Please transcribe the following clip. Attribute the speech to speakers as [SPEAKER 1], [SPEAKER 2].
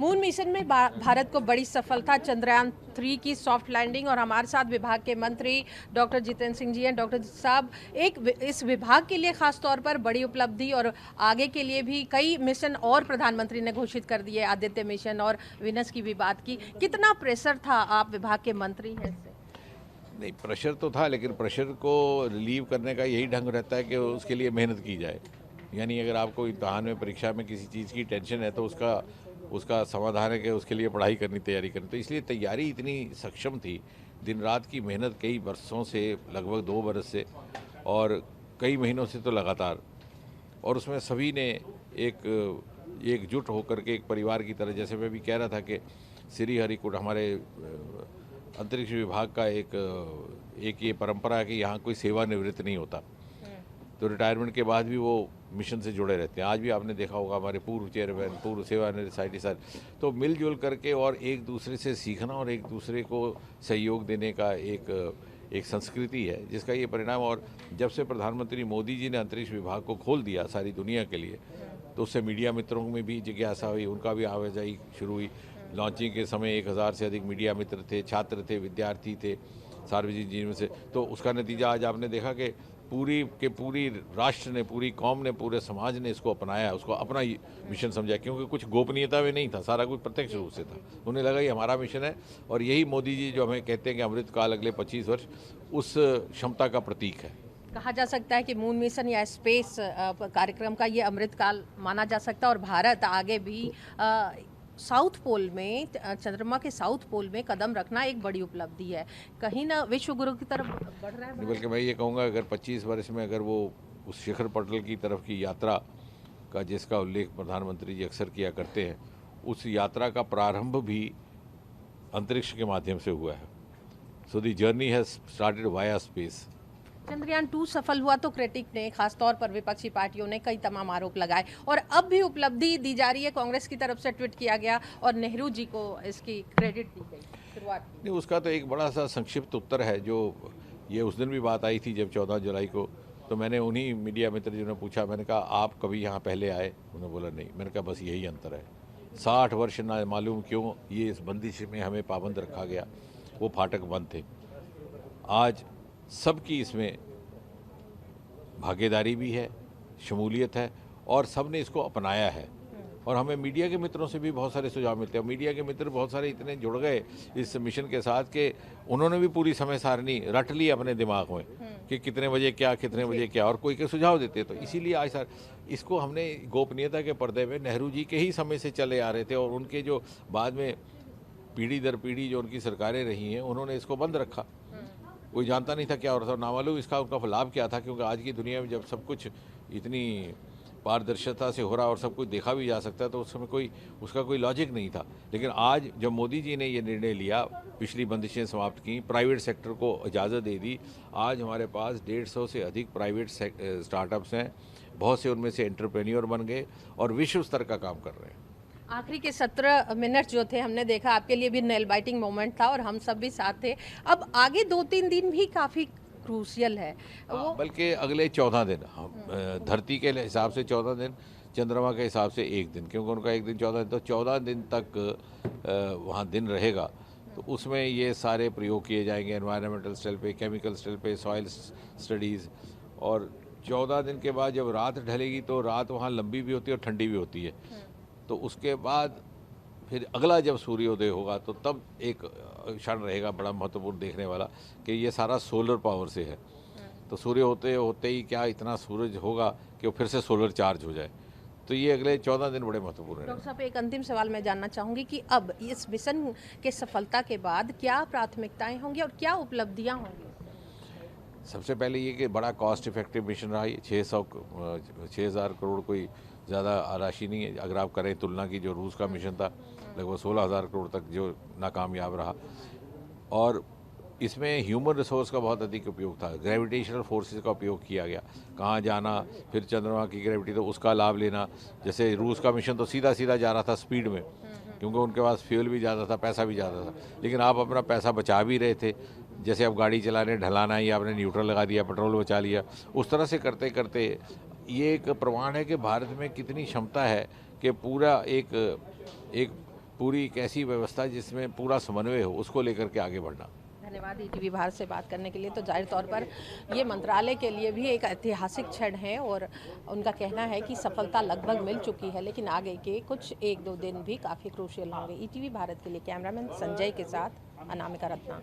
[SPEAKER 1] Moon mission में भारत को बड़ी सफलता, चंद्रयान-3 की सॉफ्ट लैंडिंग। और हमारे साथ विभाग के मंत्री डॉक्टर जितेंद्र सिंह जी हैं। डॉक्टर साहब, इस विभाग के लिए खास तौर पर बड़ी उपलब्धि और आगे के लिए भी कई मिशन और प्रधानमंत्री ने घोषित कर दिए, आदित्य मिशन और विनस की भी बात की। कितना प्रेशर था, आप विभाग के मंत्री हैं इससे?
[SPEAKER 2] नहीं, प्रेशर तो था, लेकिन प्रेशर को रिलीव करने का यही ढंग रहता है कि उसके लिए मेहनत की जाए। यानी अगर आपको इम्तहान में, परीक्षा में किसी चीज़ की टेंशन है तो उसका उसका समाधान है कि उसके लिए पढ़ाई करनी, तैयारी करनी। तो इसलिए तैयारी इतनी सक्षम थी, दिन रात की मेहनत कई वर्षों से, लगभग 2 बरस से और कई महीनों से तो लगातार। और उसमें सभी ने एकजुट होकर के एक परिवार की तरह, जैसे मैं भी कह रहा था कि श्रीहरिकोटा हमारे अंतरिक्ष विभाग का एक ये परंपरा है कि यहाँ कोई सेवानिवृत्त नहीं होता, तो रिटायरमेंट के बाद भी वो मिशन से जुड़े रहते हैं। आज भी आपने देखा होगा हमारे पूर्व चेयरमैन, पूर्व सेवानिवृत्त साइंटिस्ट सर, तो मिलजुल करके और एक दूसरे से सीखना और एक दूसरे को सहयोग देने का एक संस्कृति है, जिसका ये परिणाम। और जब से प्रधानमंत्री मोदी जी ने अंतरिक्ष विभाग को खोल दिया सारी दुनिया के लिए, तो उससे मीडिया मित्रों में भी जिज्ञासा हुई, उनका भी आवाजाही शुरू हुई। लॉन्चिंग के समय 1000 से अधिक मीडिया मित्र थे, छात्र थे, विद्यार्थी थे सार्वजनिक जीवन से। तो उसका नतीजा आज आपने देखा कि पूरी राष्ट्र ने, पूरी कौम ने, पूरे समाज ने इसको अपनाया, उसको अपना मिशन समझा, क्योंकि कुछ गोपनीयता में नहीं था, सारा कुछ प्रत्यक्ष रूप से था। उन्हें लगा ये हमारा मिशन है और यही मोदी जी जो हमें कहते हैं कि अमृत काल अगले 25 वर्ष, उस क्षमता का प्रतीक है।
[SPEAKER 1] कहा जा सकता है कि मून मिशन या स्पेस कार्यक्रम का ये अमृतकाल माना जा सकता है और भारत आगे भी साउथ पोल में, चंद्रमा के साउथ पोल में कदम रखना एक बड़ी उपलब्धि है। कहीं ना विश्व गुरु की तरफ बढ़ रहा है।
[SPEAKER 2] बल्कि मैं ये कहूँगा, अगर 25 वर्ष में अगर वो उस शिखर पटल की तरफ की यात्रा का, जिसका उल्लेख प्रधानमंत्री जी अक्सर किया करते हैं, उस यात्रा का प्रारंभ भी अंतरिक्ष के माध्यम से हुआ है। So the journey has started via space.
[SPEAKER 1] Chandrayaan two सफल हुआ तो क्रिटिक ने, खासतौर पर विपक्षी पार्टियों ने कई तमाम आरोप लगाए और अब भी उपलब्धि दी जा रही है। कांग्रेस की तरफ से ट्वीट किया गया और नेहरू जी को इसकी क्रेडिट दी गई, शुरुआत की।
[SPEAKER 2] नहीं, उसका तो एक बड़ा सा संक्षिप्त उत्तर है। जो ये उस दिन भी बात आई थी जब 14 जुलाई को, तो मैंने उन्हीं मीडिया मित्र जी ने पूछा, मैंने कहा आप कभी यहाँ पहले आए? उन्होंने बोला नहीं। मैंने कहा बस यही अंतर है। 60 वर्ष ना मालूम क्यों ये इस बंदिश में हमें पाबंद रखा गया, वो फाटक बंद थे। आज सबकी इसमें भागीदारी भी है, शमूलियत है और सब ने इसको अपनाया है। और हमें मीडिया के मित्रों से भी बहुत सारे सुझाव मिलते हैं। मीडिया के मित्र बहुत सारे इतने जुड़ गए इस मिशन के साथ कि उन्होंने भी पूरी समय सारणी रट ली अपने दिमाग में कि कितने बजे क्या, कितने बजे क्या, और कोई के सुझाव देते हैं। तो इसीलिए आज सर इसको हमने गोपनीयता के पर्दे में नेहरू जी के ही समय से चले आ रहे थे और उनके जो बाद में पीढ़ी दर पीढ़ी जो उनकी सरकारें रही हैं, उन्होंने इसको बंद रखा। कोई जानता नहीं था क्या हो रहा था, नामालूम इसका उनका लाभ क्या था, क्योंकि आज की दुनिया में जब सब कुछ इतनी पारदर्शिता से हो रहा और सब कुछ देखा भी जा सकता है, तो उस समय उसका कोई लॉजिक नहीं था। लेकिन आज जब मोदी जी ने ये निर्णय लिया, पिछली बंदिशें समाप्त की, प्राइवेट सेक्टर को इजाज़त दे दी, आज हमारे पास 150 से अधिक प्राइवेट स्टार्टअप्स हैं। बहुत से उनमें से एंटरप्रेन्योर बन गए और विश्व स्तर का काम कर रहे हैं।
[SPEAKER 1] आखिरी के 17 मिनट जो थे, हमने देखा आपके लिए भी नेल बाइटिंग मोमेंट था और हम सब भी साथ थे। अब आगे 2-3 दिन भी काफ़ी क्रूशियल है वो,
[SPEAKER 2] बल्कि अगले 14 दिन, धरती के हिसाब से 14 दिन, चंद्रमा के हिसाब से 1 दिन, क्योंकि उनका 1 दिन 14 दिन, तो 14 दिन तक वहाँ दिन रहेगा। तो उसमें ये सारे प्रयोग किए जाएंगे, एनवायरनमेंटल स्टाइल पे, केमिकल स्टाइल पे, सॉइल स्टडीज़। और 14 दिन के बाद जब रात ढलेगी तो रात वहाँ लंबी भी होती है और ठंडी भी होती है। तो उसके बाद फिर अगला जब सूर्योदय होगा तो तब एक क्षण रहेगा बड़ा महत्वपूर्ण देखने वाला, कि ये सारा सोलर पावर से है। तो सूर्य होते होते ही क्या इतना सूरज होगा कि वो फिर से सोलर चार्ज हो जाए। तो ये अगले 14 दिन बड़े महत्वपूर्ण हैं।
[SPEAKER 1] डॉक्टर साहब, एक अंतिम सवाल मैं जानना चाहूँगी कि अब इस मिशन के सफलता के बाद क्या प्राथमिकताएं होंगी और क्या उपलब्धियां होंगी?
[SPEAKER 2] सबसे पहले ये कि बड़ा कॉस्ट इफेक्टिव मिशन रहा। ये 6,000 करोड़ कोई ज़्यादा राशि नहीं है अगर आप करें तुलना की। जो रूस का मिशन था लगभग 16,000 करोड़ तक जो नाकामयाब रहा। और इसमें ह्यूमन रिसोर्स का बहुत अधिक उपयोग था, ग्रेविटेशनल फोर्सेस का उपयोग किया गया। कहाँ जाना, फिर चंद्रमा की ग्रेविटी, तो उसका लाभ लेना। जैसे रूस का मिशन तो सीधा सीधा जा रहा था स्पीड में, क्योंकि उनके पास फ्यूल भी ज़्यादा था, पैसा भी ज़्यादा था, लेकिन आप अपना पैसा बचा भी रहे थे। जैसे आप गाड़ी चलाने ढलाना ही आपने न्यूट्रल लगा दिया, पेट्रोल बचा लिया। उस तरह से करते करते ये एक प्रमाण है कि भारत में कितनी क्षमता है कि पूरा एक पूरी एक ऐसी व्यवस्था जिसमें पूरा समन्वय हो, उसको लेकर के आगे बढ़ना।
[SPEAKER 1] धन्यवाद ईटीवी भारत से बात करने के लिए। तो जाहिर तौर पर ये मंत्रालय के लिए भी एक ऐतिहासिक क्षण है और उनका कहना है कि सफलता लगभग मिल चुकी है, लेकिन आगे के कुछ 1-2 दिन भी काफ़ी क्रूशियल होंगे। ईटीवी भारत के लिए कैमरामैन संजय के साथ अनामिका रत्ना।